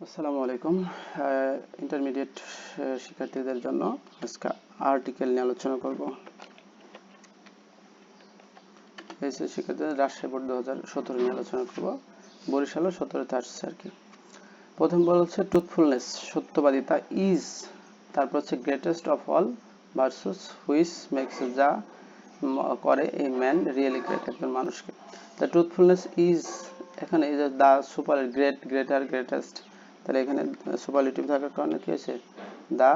আসসালামু আলাইকুম। ইন্টারমিডিয়েট শিক্ষার্থীদের জন্য আজকে আর্টিকেল নিয়ে আলোচনা করব। এসএসসি শিক্ষার্থীদের রাজশাহী বোর্ড 2017 নিয়ে আলোচনা করব। বরিশালও 17তে আসছে আর কি। প্রথম বলা হচ্ছে ট্রুথফুলনেস, সত্যবাদিতা ইজ, তারপর হচ্ছে greatest of all virtues which makes, যা করে এই ম্যান রিয়েলি গ্রেট, একজন মানুষকে। দ্য ট্রুথফুলনেস ইজ, এখানে এই যে the super great, greater, greatest, তাহলে এখানে সুপারলেটিভ থাকার কারণে কি হয়েছে, দ্য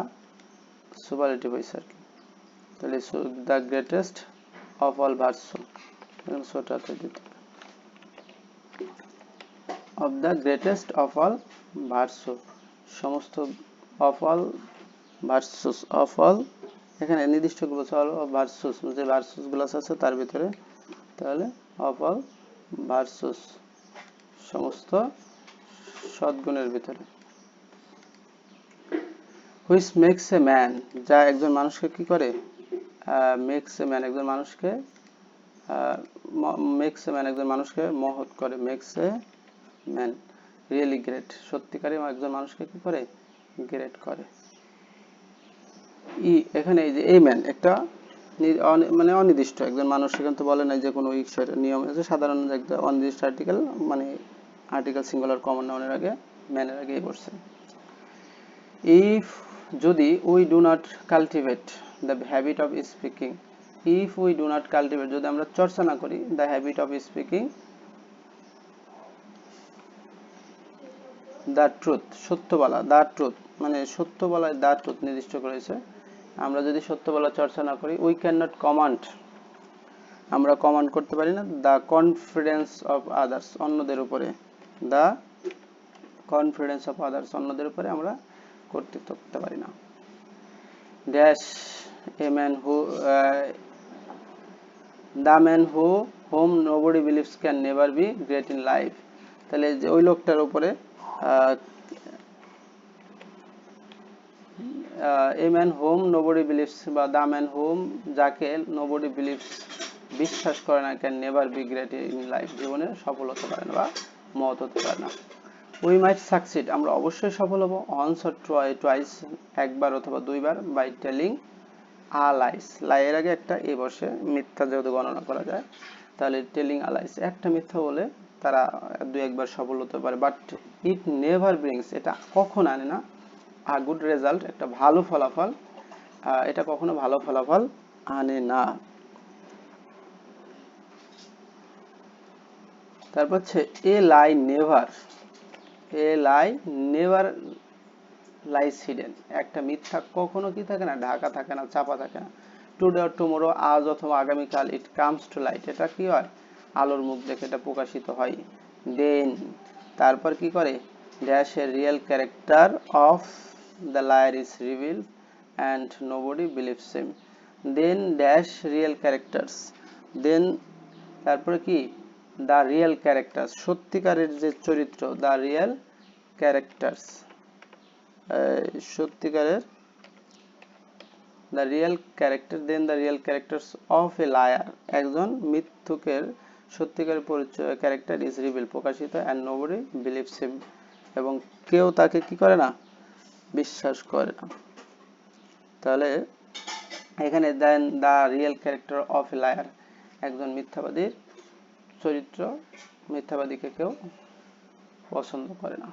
সুপারলেটিভ হয়েছে আর কি। তাহলে the greatest of all versus, এখানে ছোটাতে দিতে of the greatest of all versus, সমস্ত of all versus, of all এখানে নির্দিষ্ট বলছে অল ভার্সুস, যে ভার্সুস গুলো আছে তার ভিতরে, তাহলে অফ অল ভার্সুস, সমস্ত সদ্গুণের ভিতরে। হুইচ মেক্স এ ম্যান, যা একজন মানুষকে কি করে, মেক্স এ ম্যান, একজন মানুষকে মেক্স এ ম্যান, একজন মানুষকে মহৎ করে, makes a man really great, সত্যিকারে একজন মানুষকে কি করে, গ্রেট করে। এখানে এই যে এই ম্যান একটা মানে অনির্দিষ্ট একজন মানুষ, এখানে তো বলে নাই যে কোনো নিয়ম আছে, সাধারণ একটা অনির্দিষ্ট আর্টিকেল, মানে আর্টিকেল সিঙ্গুলার কমন নাউনের আগে ম্যানের আগে বসছে। ইফ, যদি we do not cultivate the habit of speaking, if we do not cultivate, যদি আমরা চর্চা না করি, the habit of speaking the truth, সত্য বলা, দ্য ট্রুথ মানে সত্য বলায় দ্য ট্রুথ নির্দিষ্ট করেছে, আমরা যদি সত্য বলা চর্চা না করি, উই ক্যান নট কমান্ড, আমরা কমান্ড করতে পারি না, দ্য কনফিডেন্স অফ আদার্স, অন্যদের উপরে, দ্য কনফিডেন্স অফ আদার্স, অন্যদের উপরে আমরা কর্তৃত্ব করতে পারি না। Dash a man who, the man who whom nobody believes can never be great in life, তাহলে যে ওই লোকটার উপরে, a man home nobody believes, বা দ্য ম্যান হোম, যাকে নোবডি বিলিভস, বিশ্বাস করে না, can never be great in life, জীবনে সফল হতে পারে না বা মহৎ হতে পারে না। উই মাইট সাকসিড, আমরা অবশ্যই সফল হব, অনস অর টুয়াইস, একবার অথবা দুইবার, বাই টেলিং আ লাইস, লাইয়ের আগে একটা এ বসে, মিথ্যা যেহেতু গণনা করা যায়, তাহলে টেলিং আ লাইস, একটা মিথ্যা বলে তারা দুই একবার সফল হতে পারে, বাট ইট নেভার ব্রিংস, এটা কখন আনে না, আ গুড রেজাল্ট, একটা ভালো ফলাফল, এটা কখনো ভালো ফলাফল আনে না। তারপর হচ্ছে এ লাই নেভার, এ লাই নেভার লাইস হিডেন, একটা মিথ্যা কখনো কি থাকে না, ঢাকা থাকে না, চাপা থাকে না। টুডে অর টুমোরো, আজ অথবা আগামীকাল, ইট কামস টু লাইট, এটা কি হয়, আলোর মুখ দেখে এটা প্রকাশিত হয়। দেন, তারপর কি করে, dash a real character of the liar is revealed and nobody believes him. Then dash real characters, then তারপরে কি, দ্য রিয়েল ক্যারেক্টার্স, সত্যিকারের যে চরিত্র, দ্য রিয়েল ক্যারেক্টার্স, সত্যিকারের, the real character, then the real characters of a liar, একজন মিথ্যুকের সত্যিকারের পরিচয়, ক্যারেক্টার ইজ রিভিল, প্রকাশিত, অ্যান্ড নোবডি বিলিভস হিম, এবং কেউ তাকে কি করে না, বিশ্বাস করে না। তাহলে এখানে then the real character of a liar, একজন মিথ্যাবাদীর চরিত্র, মিথ্যাবাদীকে কেউ পছন্দ করে না।